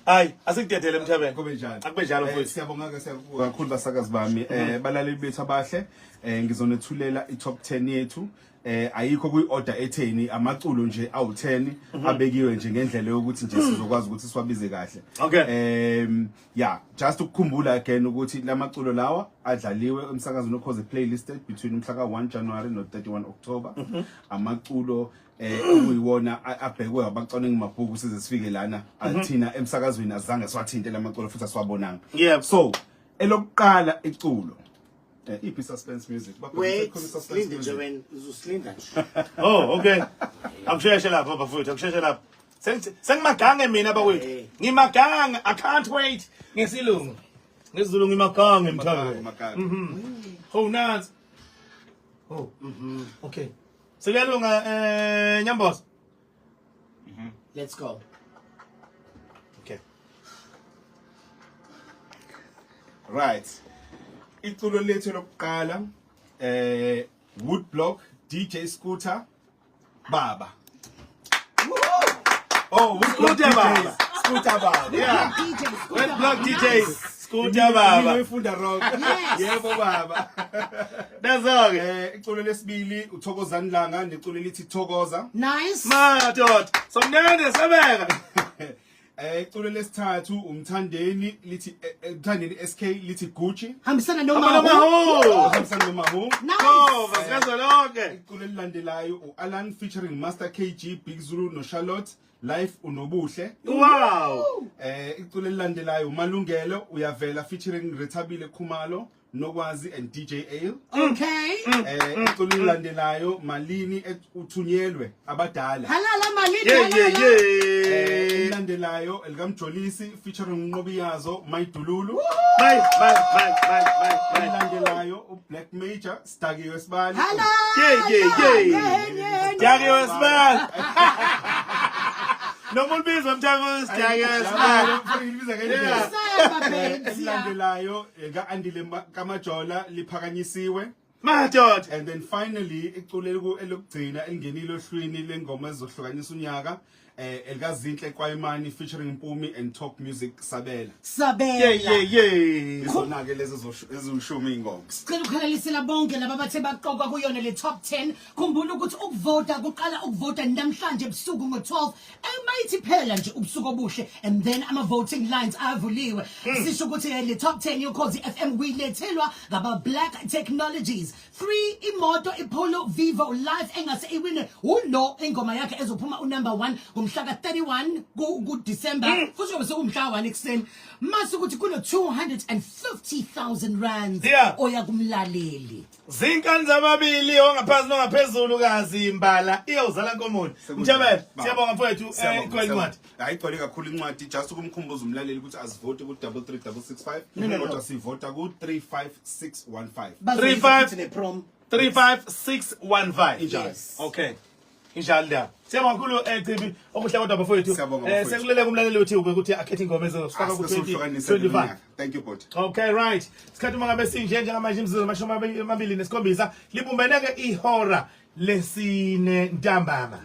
Hayi, asikudedele Mthabeni. Kube njani? Akube njalo mfowethu. Siyabonga kakhulu basakazi bami. Balaleli bethu abahle. Ngizonethulela i-top 10 yethu. Ayikho kwi-order etheni amaculo nje awu10 abekiwe nje ngendlela yokuthi nje sizokwazi ukuthi siwabize kahle. Okay. Yeah, just ukukhumbula again ukuthi lamaculo lawa adlaliwe emsakazweni okhoze playlist between umhla ka1 January no 31 October. Amaculo ukuyiwona abhekwe abacwaningi mabhuku size sifike lana athina emsakazweni azange siwathinte lamaculo futhi asiwabonanga. Yeah. So elokuqala iculo EP suspense music. Wait, Linda Joven, Linda. Oh, okay. Akusheshe lapha bafowethu, akusheshe lapha. Sengimagange mina bawethu. Ngimagange, I can't wait. Ngesilungu. NgesiZulu ngimagange Mthabeni. Oh, nazi. Oh, okay. Sekuyalunga Nyamboza. Let's go. Okay. Right. Iculo lethu lokuqala Woodblock DJ Scooter Baba. Oh, Scooter Baba. Scooter Baba. Yeah. Woodblock DJ Scooter Baba. Uyifunda rock. Yebo baba. That's all. Iculo lesibili uThokozani Langa neculo lithi Thokoza. Nice. Madod. Somnene sabeka. Iculo lesithathu umthandeni lithi umthandeni SK lithi Gucci. Hambisana noma Hambisana noma ho. Oh, basiyazo lonke. Iculo elilandelayo uAlan featuring Master KG, Big Zulu no Charlotte, Life unobuhle. Wow. Iculo elilandelayo uMalungelo uyavela featuring Rethabile Khumalo, Nokwazi and DJ Ale. Okay. Iculo elilandelayo Malini uthunyelwe abadala. Halala Malini. Yeah. Elilandelayo elikaMjolisi featuring Nqobiyazo Mayidululu. Bye. Elilandelayo uBlack Major Stakiwe Sibali. Hala. Yeah. Stakiwe Sibali. Nomulbizo Mthabeni Stakiwe Sibali. Elilandelayo eka-Andile Kamajola liphakanyisiwe. Madod. And then finally iculo elokugcina engenile ohlwini lengoma ezohlukanisa unyaka elikaZinhle Kwayimani featuring Mpumi and Talk Music Sabela. Yeah. Izona ke lezi ezishumi ingoma. Sicela ukukhalalisela bonke laba bathe baqoka kuyona le top 10. Khumbula ukuthi ukuvota kuqala ukuvota namhlanje ebusuku ngo12. Emayithi phela nje ubusuku obuhle and then ama voting lines avuliwe. Sisho ukuthi le top 10 yoKhozi FM kuyilethelwa ngaba Black Technologies. 3 imoto iPolo Vivo Live engase iwine uno ingoma yakhe ezophuma unumber 1 ngomhla ka31 ku December futhi kube sekumhla 1 ekseni mase ukuthi kuno 250,000 rands oya kumlaleli zinkani zamabili ongaphansi nongaphezulu kazi imbala iyozala nkomoni Mthabeni siyabonga mfowethu igcwele incwadi ayigcwele kakhulu incwadi just ukumkhumbuza umlaleli ukuthi asivote ku 33665 kodwa sivota ku 35615 35615 injalo. Okay injalo la siyabonga kakhulu Chibi okuhle kodwa bafowethu sekuleleka umlaleli uthi ukuthi akhethe ingoma ezofaka ku 2025. Thank you bot. Okay right isikhathi mangabe sinje njengamanje imizuzwana amashumi 27 libumbene ke ihora lesine ntambama.